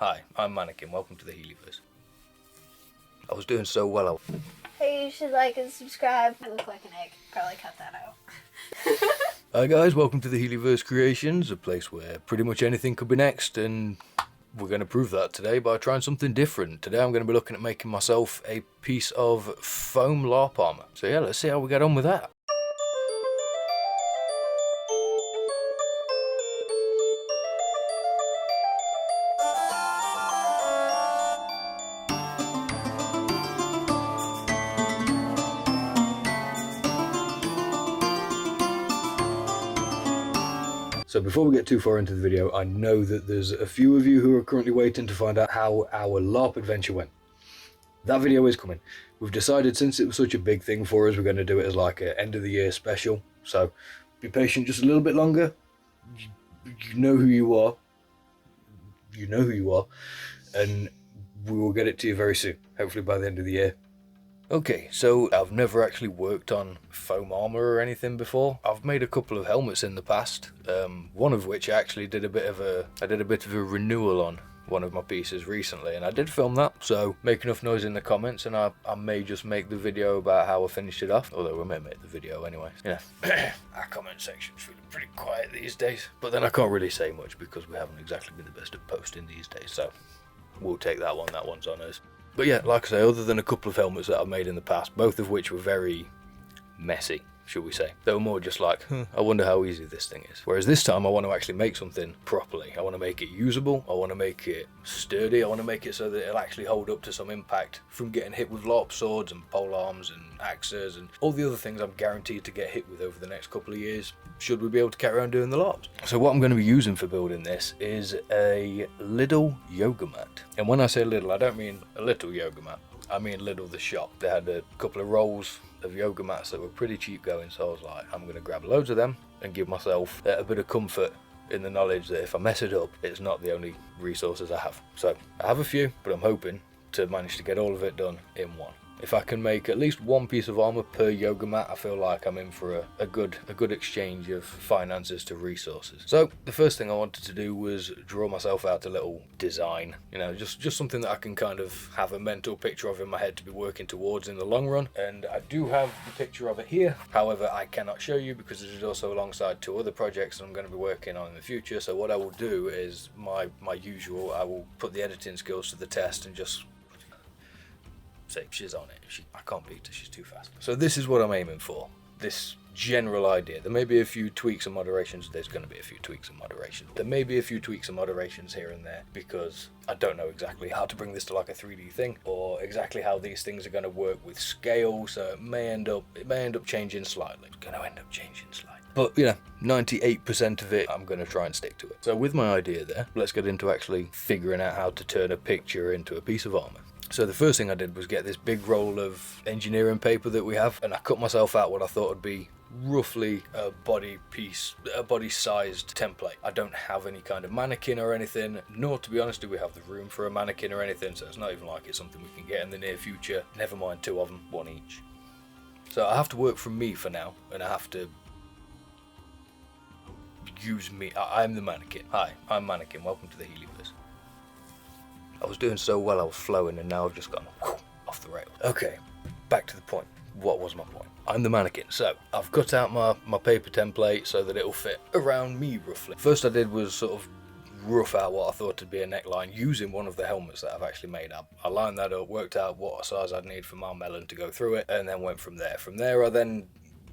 Hi, I'm Mannequin. Welcome to the Healeyverse. I was doing so well. Hey, you should like and subscribe. I look like an egg. Probably cut that out. Hi guys, welcome to the Healeyverse Creations, a place where pretty much anything could be next, and we're going to prove that today by trying something different. Today I'm going to be looking at making myself a piece of foam LARP armour. So yeah, let's see how we get on with that. So before we get too far into the video, I know that there's a few of you who are currently waiting to find out how our LARP adventure went. That video is coming. We've decided, since it was such a big thing for us, we're going to do it as like an end of the year special. So be patient just a little bit longer. You know who you are. You know who you are. And we will get it to you very soon, hopefully by the end of the year. Okay, so I've never actually worked on foam armor or anything before. I've made a couple of helmets in the past, one of which I actually did a bit of a renewal on one of my pieces recently, and I did film that, so make enough noise in the comments and I may just make the video about how I finished it off, although we may make the video anyway. Yeah, our comment section's feeling pretty quiet these days, but then I can't really say much because we haven't exactly been the best at posting these days, so we'll take that one, that one's on us. But yeah, like I say, other than a couple of helmets that I've made in the past, both of which were very messy, should we say. They were more just like, I wonder how easy this thing is. Whereas this time I want to actually make something properly. I want to make it usable, I want to make it sturdy, I want to make it so that it'll actually hold up to some impact from getting hit with LARP swords and pole arms and axes and all the other things I'm guaranteed to get hit with over the next couple of years, should we be able to carry on doing the LARPs. So what I'm going to be using for building this is a Lidl yoga mat. And when I say little, I don't mean a little yoga mat. I mean Lidl the shop. They had a couple of rolls of yoga mats that were pretty cheap going, so I was like, I'm going to grab loads of them and give myself a bit of comfort in the knowledge that if I mess it up, it's not the only resources I have. So I have a few, but I'm hoping to manage to get all of it done in one. If I can make at least one piece of armor per yoga mat, I feel like I'm in for a good exchange of finances to resources. So the first thing I wanted to do was draw myself out a little design, you know, just something that I can kind of have a mental picture of in my head to be working towards in the long run. And I do have the picture of it here. However, I cannot show you because it is also alongside two other projects that I'm going to be working on in the future. So what I will do is my usual, I will put the editing skills to the test and just say she's on it. I can't beat her, she's too fast. So this is what I'm aiming for, this general idea. There may be a few tweaks and moderations. There's going to be a few tweaks and moderations. There may be a few tweaks and moderations here and there because I don't know exactly how to bring this to like a 3D thing or exactly how these things are going to work with scale, so it may end up changing slightly. It's going to end up changing slightly. But you know, 98% of it, I'm going to try and stick to it. So with my idea there, let's get into actually figuring out how to turn a picture into a piece of armor. So the first thing I did was get this big roll of engineering paper that we have, and I cut myself out what I thought would be roughly a body sized template. I don't have any kind of mannequin or anything, nor to be honest do we have the room for a mannequin or anything, so it's not even like it's something we can get in the near future, never mind two of them, one each. So I have to work from me for now, and I have to use me. I'm the mannequin. Hi, I'm Mannequin, welcome to the Healeyverse. I was doing so well, I was flowing, and now I've just gone off the rails. Okay, back to the point. What was my point? I'm the mannequin. So I've cut out my paper template so that it'll fit around me roughly. First I did was sort of rough out what I thought to be a neckline using one of the helmets that I've actually made up. I lined that up, worked out what size I'd need for my melon to go through it, and then went from there. From there I then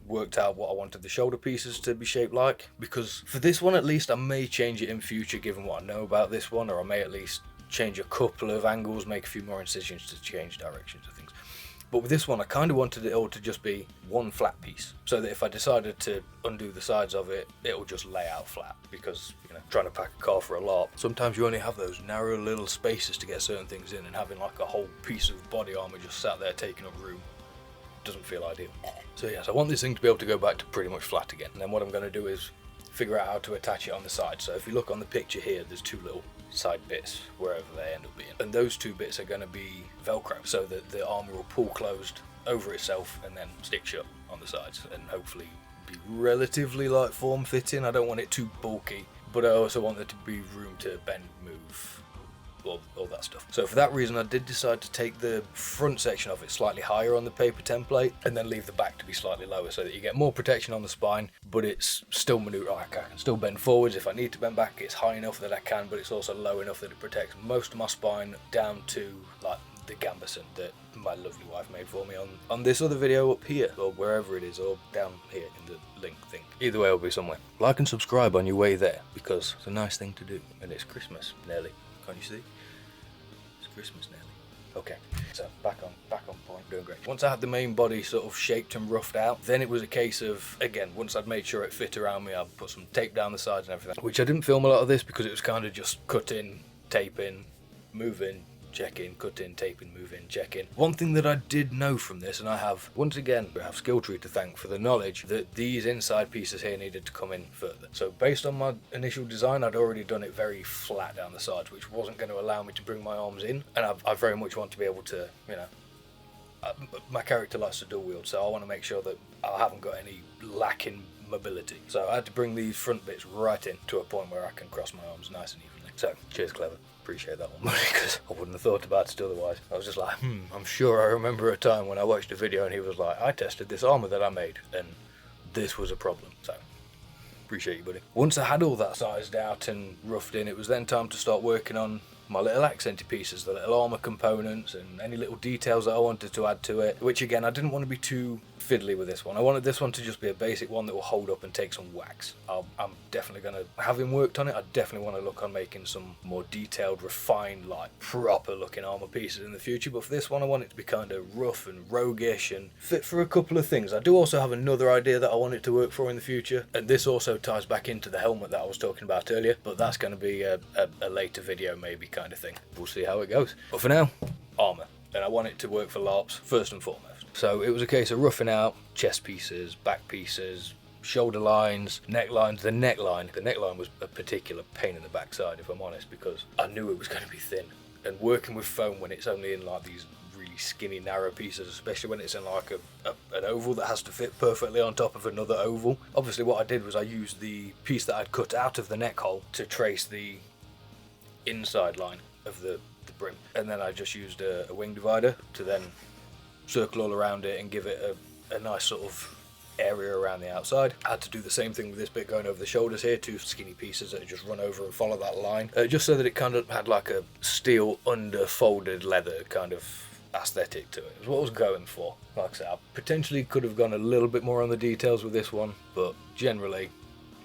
worked out what I wanted the shoulder pieces to be shaped like, because for this one at least I may change it in future given what I know about this one, or I may at least change a couple of angles, make a few more incisions to change directions of things. But with this one I kind of wanted it all to just be one flat piece, so that if I decided to undo the sides of it, it'll just lay out flat, because you know, trying to pack a car for a LARP, sometimes you only have those narrow little spaces to get certain things in, and having like a whole piece of body armor just sat there taking up room doesn't feel ideal. So yes, I want this thing to be able to go back to pretty much flat again, and then what I'm going to do is figure out how to attach it on the side. So if you look on the picture here, there's two little side bits wherever they end up being, and those two bits are going to be Velcro, so that the armor will pull closed over itself and then stick shut on the sides, and hopefully be relatively like form fitting. I don't want it too bulky, but I also want there to be room to bend, move, all that stuff. So for that reason I did decide to take the front section of it slightly higher on the paper template and then leave the back to be slightly lower so that you get more protection on the spine, but it's still maneuver. I can still bend forwards if I need to bend back. It's high enough that I can, but it's also low enough that it protects most of my spine down to like the gambeson that my lovely wife made for me on this other video up here, or wherever it is, or down here in the link thing. Either way, it'll be somewhere. Like and subscribe on your way there, because it's a nice thing to do. And it's Christmas nearly. Can't you see? It's Christmas nearly. Okay, so back on point, doing great. Once I had the main body sort of shaped and roughed out, then it was a case of, again, once I'd made sure it fit around me, I'd put some tape down the sides and everything, which I didn't film a lot of this because it was kind of just cut in, tape in, move in, check in, cut in, tape in, move in, check in. One thing that I did know from this, and I have, once again, I have Skilltree to thank for the knowledge that these inside pieces here needed to come in further. So based on my initial design, I'd already done it very flat down the sides, which wasn't going to allow me to bring my arms in, and I very much want to be able to, you know, my character likes to dual wield, so I want to make sure that I haven't got any lacking mobility. So I had to bring these front bits right in to a point where I can cross my arms nice and evenly. So cheers, Clever. Appreciate that one, because I wouldn't have thought about it otherwise. I was just like, I'm sure I remember a time when I watched a video and he was like, I tested this armor that I made and this was a problem. So appreciate you, buddy. Once I had all that sized out and roughed in, it was then time to start working on my little accenty pieces, the little armor components and any little details that I wanted to add to it, which again, I didn't want to be too fiddly with this one. I wanted this one to just be a basic one that will hold up and take some wax. I'm definitely going to, having worked on it, I definitely want to look on making some more detailed, refined, like proper looking armor pieces in the future, but for this one I want it to be kind of rough and roguish and fit for a couple of things. I do also have another idea that I want it to work for in the future, and this also ties back into the helmet that I was talking about earlier, but that's going to be a later video maybe kind of thing. We'll see how it goes. But for now, armor. And I want it to work for LARPs first and foremost. So it was a case of roughing out chest pieces, back pieces, shoulder lines, necklines. The neckline was a particular pain in the backside, if I'm honest, because I knew it was going to be thin. And working with foam when it's only in like these really skinny, narrow pieces, especially when it's in like an oval that has to fit perfectly on top of another oval. Obviously what I did was I used the piece that I'd cut out of the neck hole to trace the inside line of the brim, and then I just used a wing divider to then circle all around it and give it a nice sort of area around the outside. I had to do the same thing with this bit going over the shoulders here, two skinny pieces that just run over and follow that line, just so that it kind of had like a steel under folded leather kind of aesthetic to it. It was what I was going for. Like I said, I potentially could have gone a little bit more on the details with this one, but generally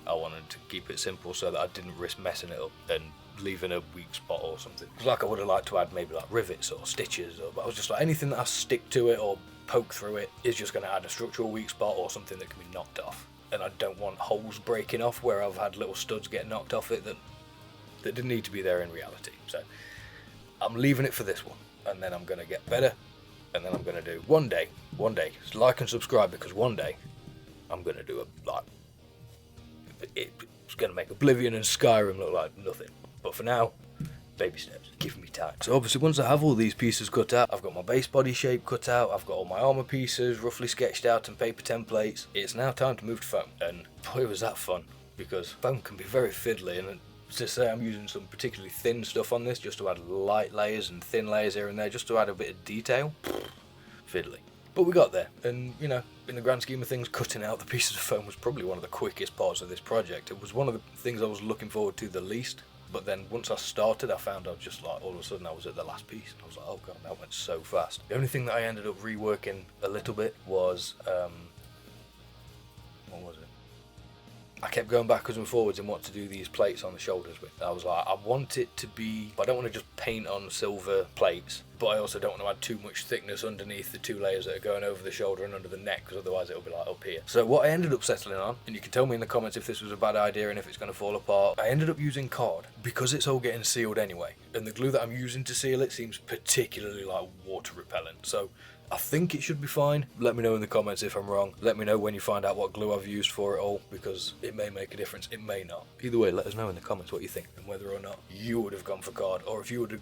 I wanted to keep it simple so that I didn't risk messing it up and leaving a weak spot or something. It's like I would have liked to add maybe like rivets or stitches, but I was just like, anything that I stick to it or poke through it is just going to add a structural weak spot or something that can be knocked off. And I don't want holes breaking off where I've had little studs get knocked off it that didn't need to be there in reality. So I'm leaving it for this one, and then I'm going to get better, and then I'm going to do one day, like and subscribe, because one day I'm going to do it's going to make Oblivion and Skyrim look like nothing. But for now, baby steps, giving me time. So obviously once I have all these pieces cut out, I've got my base body shape cut out, I've got all my armor pieces roughly sketched out and paper templates. It's now time to move to foam, and boy was that fun, because foam can be very fiddly, and to say I'm using some particularly thin stuff on this just to add light layers and thin layers here and there just to add a bit of detail, fiddly. But we got there, and you know, in the grand scheme of things, cutting out the pieces of foam was probably one of the quickest parts of this project. It was one of the things I was looking forward to the least. But then once I started, I found out just like all of a sudden I was at the last piece. I was like, oh god, that went so fast. The only thing that I ended up reworking a little bit was, what was it? I kept going backwards and forwards in what to do these plates on the shoulders with. I was like, I want it to be, I don't want to just paint on silver plates, but I also don't want to add too much thickness underneath the two layers that are going over the shoulder and under the neck, because otherwise it'll be like up here. So what I ended up settling on, and you can tell me in the comments if this was a bad idea and if it's going to fall apart, I ended up using card, because it's all getting sealed anyway, and the glue that I'm using to seal it seems particularly like water repellent. So I think it should be fine. Let me know in the comments if I'm wrong. Let me know when you find out what glue I've used for it all, because it may make a difference, it may not. Either way, let us know in the comments what you think and whether or not you would have gone for card, or if you would have,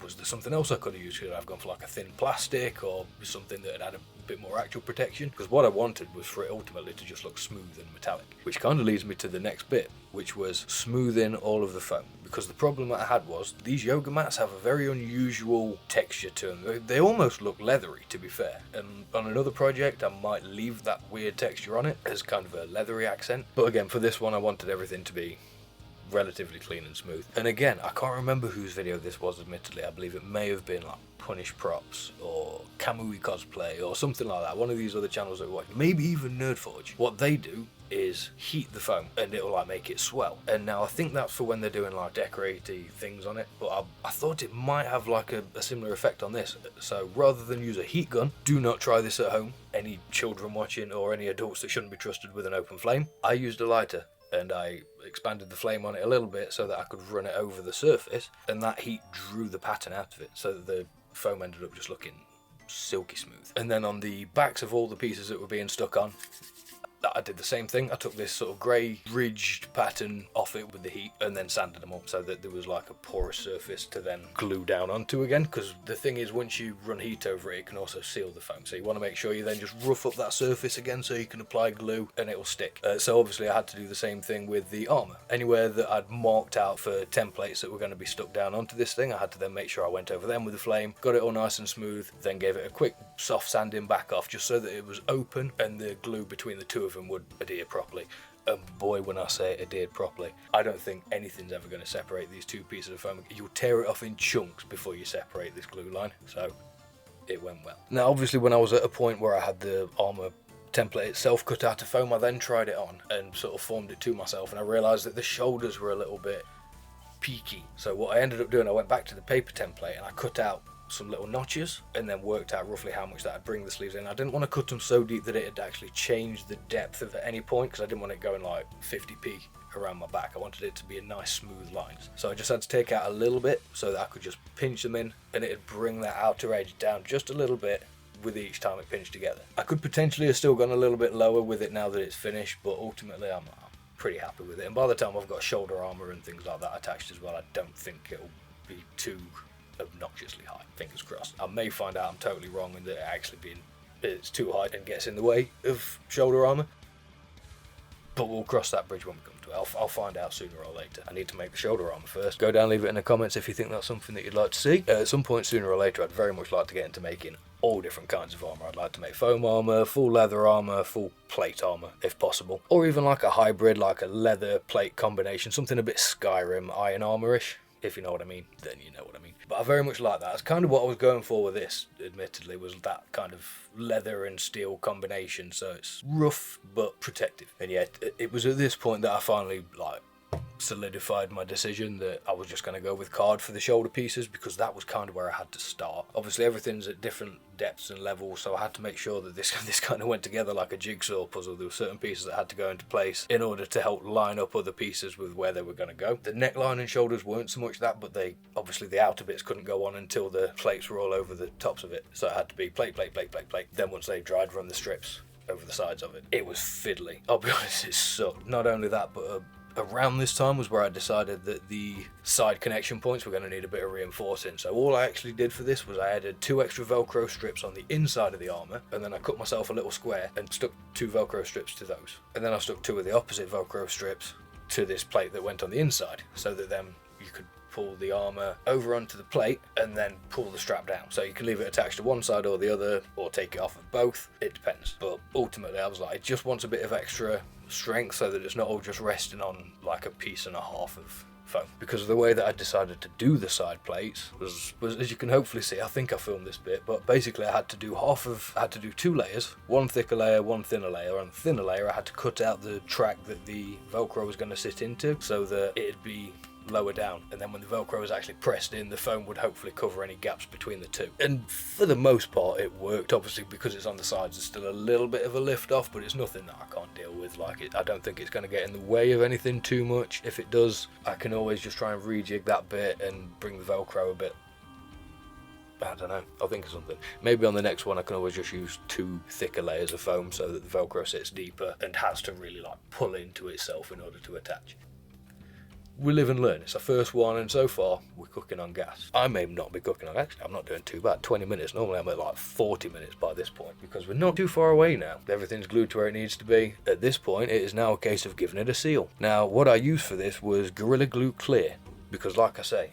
was there something else I could have used could have gone for like a thin plastic or something that had a bit more actual protection, because what I wanted was for it ultimately to just look smooth and metallic. Which kind of leads me to the next bit, which was smoothing all of the foam. Because the problem that I had was these yoga mats have a very unusual texture to them. They almost look leathery, to be fair. And on another project I might leave that weird texture on it as kind of a leathery accent. But again, for this one I wanted everything to be relatively clean and smooth. And again, I can't remember whose video this was, admittedly. I believe it may have been like Punish Props or Kamui Cosplay or something like that. One of these other channels that we watch, maybe even Nerdforge. What they do is heat the foam and it'll like make it swell. And now I think that's for when they're doing like decoraty things on it, but I thought it might have like a similar effect on this. So rather than use a heat gun, do not try this at home. Any children watching or any adults that shouldn't be trusted with an open flame. I used a lighter and I expanded the flame on it a little bit so that I could run it over the surface, and that heat drew the pattern out of it so that the foam ended up just looking silky smooth. And then on the backs of all the pieces that were being stuck on, I did the same thing. I took this sort of grey ridged pattern off it with the heat and then sanded them up so that there was like a porous surface to then glue down onto again, because the thing is, once you run heat over it, it can also seal the foam, so you want to make sure you then just rough up that surface again so you can apply glue and it will stick. So obviously I had to do the same thing with the armour. Anywhere that I'd marked out for templates that were going to be stuck down onto this thing, I had to then make sure I went over them with the flame, got it all nice and smooth, then gave it a quick soft sanding back off just so that it was open and the glue between the two of them would adhere properly. And boy, when I say it adhered properly, I don't think anything's ever going to separate these two pieces of foam. You'll tear it off in chunks before you separate this glue line, so it went well. Now obviously when I was at a point where I had the armour template itself cut out of foam, I then tried it on and sort of formed it to myself, and I realised that the shoulders were a little bit peaky. So what I ended up doing, I went back to the paper template and I cut out some little notches and then worked out roughly how much that would bring the sleeves in. I didn't want to cut them so deep that it had actually changed the depth of at any point, because I didn't want it going like 50p around my back. I wanted it to be a nice smooth lines. So I just had to take out a little bit so that I could just pinch them in and it'd bring that outer edge down just a little bit with each time it pinched together. I could potentially have still gone a little bit lower with it now that it's finished, but ultimately I'm pretty happy with it. And by the time I've got shoulder armour and things like that attached as well, I don't think it'll be too obnoxiously high. Fingers crossed. I may find out I'm totally wrong and that it's too high and gets in the way of shoulder armour, but we'll cross that bridge when we come to it. I'll find out sooner or later. I need to make the shoulder armour first. Go down, leave it in the comments if you think that's something that you'd like to see. At some point sooner or later I'd very much like to get into making all different kinds of armour. I'd like to make foam armour, full leather armour, full plate armour if possible, or even like a hybrid, like a leather plate combination, something a bit Skyrim Iron Armour-ish. If you know what I mean, then you know what I mean. But I very much like that. That's kind of what I was going for with this, admittedly, was that kind of leather and steel combination. So it's rough but protective. And yet it was at this point that I finally solidified my decision that I was just going to go with card for the shoulder pieces, because that was kind of where I had to start. Obviously everything's at different depths and levels, so I had to make sure that this kind of went together like a jigsaw puzzle. There were certain pieces that had to go into place in order to help line up other pieces with where they were going to go. The neckline and shoulders weren't so much that, but they obviously the outer bits couldn't go on until the plates were all over the tops of it, so it had to be plate. Then once they dried, run the strips over the sides of it. It was fiddly, I'll be honest, it sucked. Not only that, but around this time was where I decided that the side connection points were going to need a bit of reinforcing. So all I actually did for this was I added 2 extra Velcro strips on the inside of the armour, and then I cut myself a little square and stuck 2 Velcro strips to those. And then I stuck 2 of the opposite Velcro strips to this plate that went on the inside, so that then you could pull the armour over onto the plate and then pull the strap down. So you can leave it attached to one side or the other, or take it off of both, it depends. But ultimately I was like, it just wants a bit of extra strength so that it's not all just resting on like a piece and a half of foam. Because of the way that I decided to do the side plates was as you can hopefully see, I think I filmed this bit, but basically I had to do 2 layers, 1 thicker layer, 1 thinner layer. On the thinner layer I had to cut out the track that the Velcro was going to sit into so that it'd be lower down, and then when the Velcro was actually pressed in, the foam would hopefully cover any gaps between the two. And for the most part it worked. Obviously because it's on the sides there's still a little bit of a lift off, but it's nothing that I can't deal with. I don't think it's going to get in the way of anything too much. If it does, I can always just try and rejig that bit and bring the Velcro a bit, I don't know, I'll think of something. Maybe on the next one I can always just use 2 thicker layers of foam so that the Velcro sits deeper and has to really pull into itself in order to attach. we live and learn. It's our first one, and so far we're cooking on gas. I may not be cooking on gas. Actually, I'm not doing too bad. 20 minutes. Normally I'm at like 40 minutes by this point, because we're not too far away now. Everything's glued to where it needs to be. At this point, it is now a case of giving it a seal. Now, what I used for this was Gorilla Glue Clear, because like I say,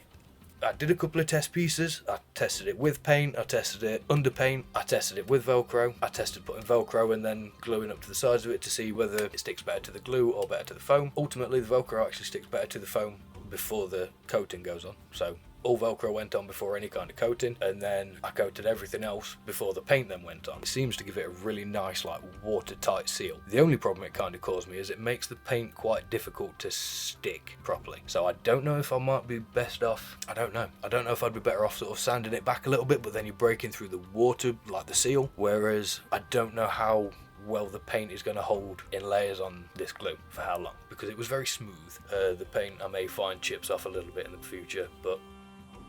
I did a couple of test pieces. I tested it with paint, I tested it under paint, I tested it with Velcro. I tested putting Velcro and then gluing up to the sides of it to see whether it sticks better to the glue or better to the foam. Ultimately, the Velcro actually sticks better to the foam before the coating goes on. So all Velcro went on before any kind of coating, and then I coated everything else before the paint then went on. It seems to give it a really nice, like, watertight seal. The only problem it kind of caused me is it makes the paint quite difficult to stick properly. So I don't know if I might be best off, I don't know if I'd be better off sort of sanding it back a little bit, but then you're breaking through the water, like the seal, whereas I don't know how well the paint is going to hold in layers on this glue for how long, because it was very smooth. The paint, I may find chips off a little bit in the future, but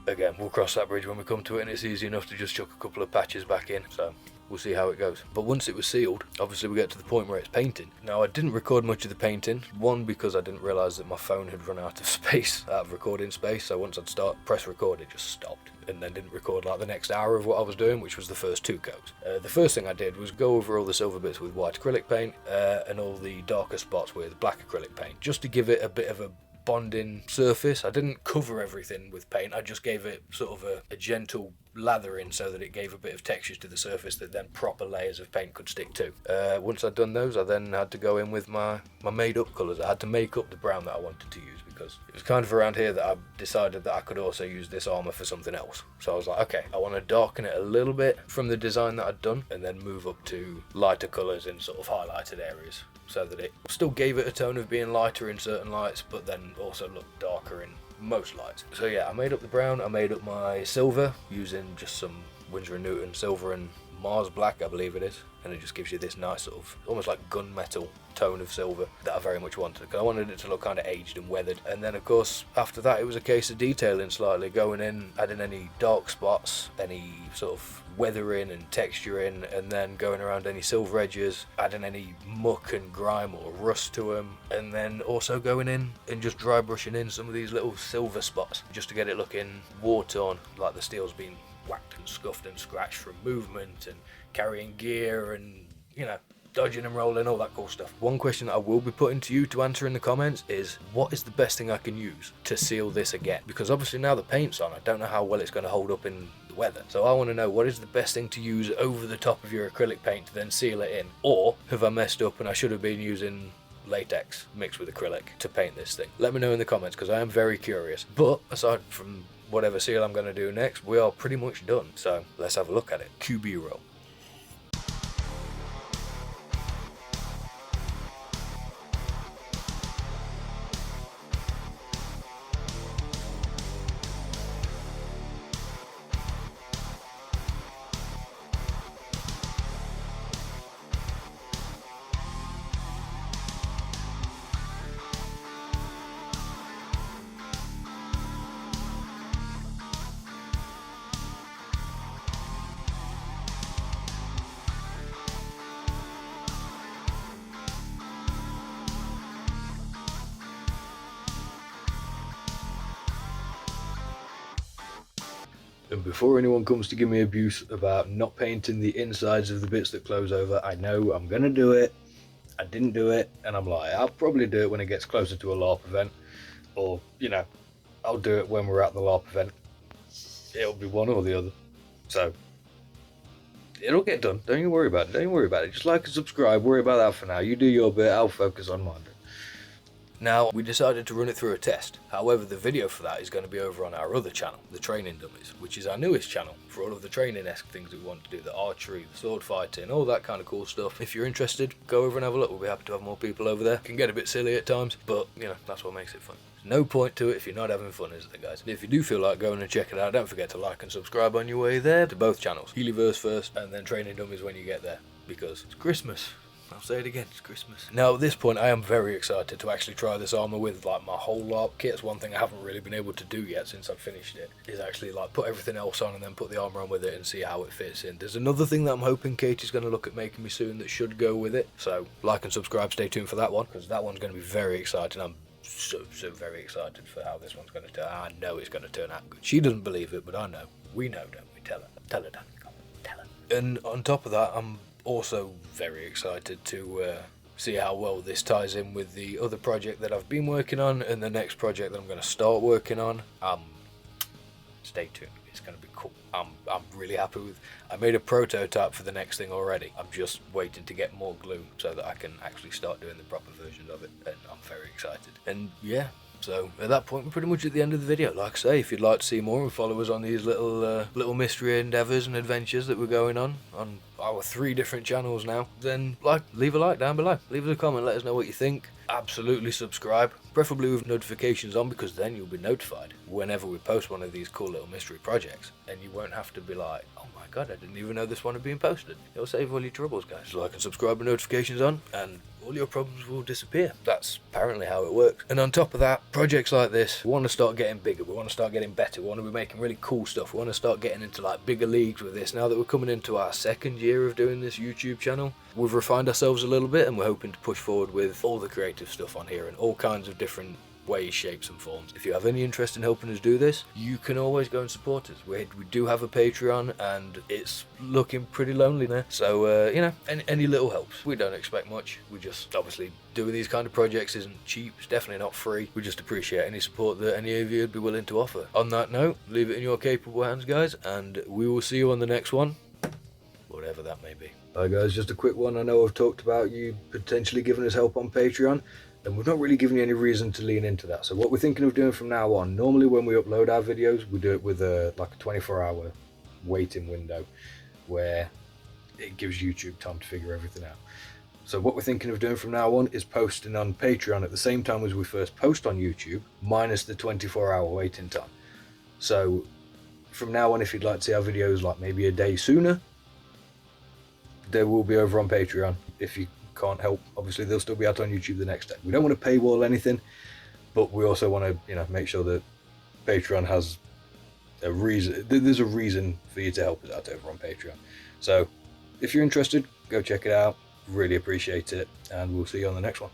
again, we'll cross that bridge when we come to it, and it's easy enough to just chuck a couple of patches back in, so we'll see how it goes. But once it was sealed, obviously we get to the point where it's painting. Now, I didn't record much of the painting, one because I didn't realise that my phone had run out of space, out of recording space, so once I'd press record, it just stopped, and then didn't record like the next hour of what I was doing, which was the first 2 coats. The first thing I did was go over all the silver bits with white acrylic paint, and all the darker spots with black acrylic paint, just to give it a bit of a bonding surface. I didn't cover everything with paint, I just gave it sort of a gentle lathering so that it gave a bit of texture to the surface that then proper layers of paint could stick to. Once I'd done those, I then had to go in with my made up colours. I had to make up the brown that I wanted to use, because it was kind of around here that I decided that I could also use this armour for something else. So I was like, okay, I want to darken it a little bit from the design that I'd done, and then move up to lighter colours in sort of highlighted areas, so that it still gave it a tone of being lighter in certain lights, but then also looked darker in most lights. So yeah, I made up the brown, I made up my silver using just some Winsor & Newton silver and Mars black, I believe it is, and it just gives you this nice sort of almost like gunmetal tone of silver that I very much wanted, because I wanted it to look kind of aged and weathered. And then of course after that it was a case of detailing slightly, going in, adding any dark spots, any sort of weathering and texturing, and then going around any silver edges, adding any muck and grime or rust to them, and then also going in and just dry brushing in some of these little silver spots just to get it looking war-torn, like the steel's been whacked and scuffed and scratched from movement and carrying gear and, you know, dodging and rolling, all that cool stuff. One question that I will be putting to you to answer in the comments is, what is the best thing I can use to seal this again? Because obviously now the paint's on, I don't know how well it's going to hold up in the weather. So I want to know, what is the best thing to use over the top of your acrylic paint to then seal it in? Or have I messed up and I should have been using latex mixed with acrylic to paint this thing? Let me know in the comments, because I am very curious. But aside from whatever seal I'm going to do next, we are pretty much done. So let's have a look at it. QB roll. And before anyone comes to give me abuse about not painting the insides of the bits that close over, I know I'm going to do it. I didn't do it, and I'm like, I'll probably do it when it gets closer to a LARP event. Or, you know, I'll do it when we're at the LARP event. It'll be one or the other. So, it'll get done. Don't you worry about it. Don't you worry about it. Just like and subscribe. Worry about that for now. You do your bit. I'll focus on mine. Now, we decided to run it through a test. However, the video for that is going to be over on our other channel, the Training Dummies, which is our newest channel for all of the training-esque things that we want to do, the archery, the sword fighting, all that kind of cool stuff. If you're interested, go over and have a look. We'll be happy to have more people over there. It can get a bit silly at times, but, you know, that's what makes it fun. There's no point to it if you're not having fun, is there, guys? If you do feel like going and checking it out, don't forget to like and subscribe on your way there to both channels. Healeyverse first, and then Training Dummies when you get there, because it's Christmas. I'll say it again, it's Christmas. Now at this point I am very excited to actually try this armour with like my whole LARP kit. It's one thing I haven't really been able to do yet since I've finished it, is actually like put everything else on and then put the armour on with it and see how it fits in. There's another thing that I'm hoping Katie's going to look at making me soon that should go with it. So like and subscribe, stay tuned for that one, because that one's going to be very exciting. I'm so very excited for how this one's going to turn out. I know it's going to turn out good. She doesn't believe it, but I know. We know, don't we? Tell her, Dan. Come on, tell her. And on top of that, I'm also very excited to see how well this ties in with the other project that I've been working on and the next project that I'm going to start working on. Stay tuned. It's going to be cool. I'm really happy with. I made a prototype for the next thing already. I'm just waiting to get more glue so that I can actually start doing the proper versions of it, and I'm very excited. And yeah, so at that point we're pretty much at the end of the video. Like I say, if you'd like to see more and follow us on these little mystery endeavours and adventures that we're going on our 3 different channels now, then leave a like down below, leave us a comment, let us know what you think. Absolutely subscribe, preferably with notifications on, because then you'll be notified whenever we post one of these cool little mystery projects, and you won't have to be like, oh my god, I didn't even know this one had been posted. It'll save all your troubles, guys. Just like and subscribe with notifications on, and all your problems will disappear. That's apparently how it works. And on top of that, projects like this, we want to start getting bigger, we want to start getting better, we want to be making really cool stuff, we want to start getting into like bigger leagues with this. Now that we're coming into our 2nd year of doing this YouTube channel, we've refined ourselves a little bit, and we're hoping to push forward with all the creative stuff on here in all kinds of different ways, shapes and forms. If you have any interest in helping us do this, you can always go and support us. We do have a Patreon, and it's looking pretty lonely there, so you know, any little helps. We don't expect much. We just, obviously, doing these kind of projects isn't cheap. It's definitely not free. We just appreciate any support that any of you would be willing to offer. On that note, leave it in your capable hands, guys, and we will see you on the next one, whatever that may be. Hi guys, just a quick one. I know I've talked about you potentially giving us help on Patreon, and we've not really given you any reason to lean into that. So what we're thinking of doing from now on, normally when we upload our videos, we do it with a 24-hour waiting window where it gives YouTube time to figure everything out. So what we're thinking of doing from now on is posting on Patreon at the same time as we first post on YouTube, minus the 24-hour waiting time. So from now on, if you'd like to see our videos like maybe a day sooner, they will be over on Patreon. If you can't help, obviously they'll still be out on YouTube the next day. We don't want to paywall anything, but we also want to, you know, make sure that Patreon has a reason. There's a reason for you to help us out over on Patreon. So if you're interested, go check it out. Really appreciate it, and we'll see you on the next one.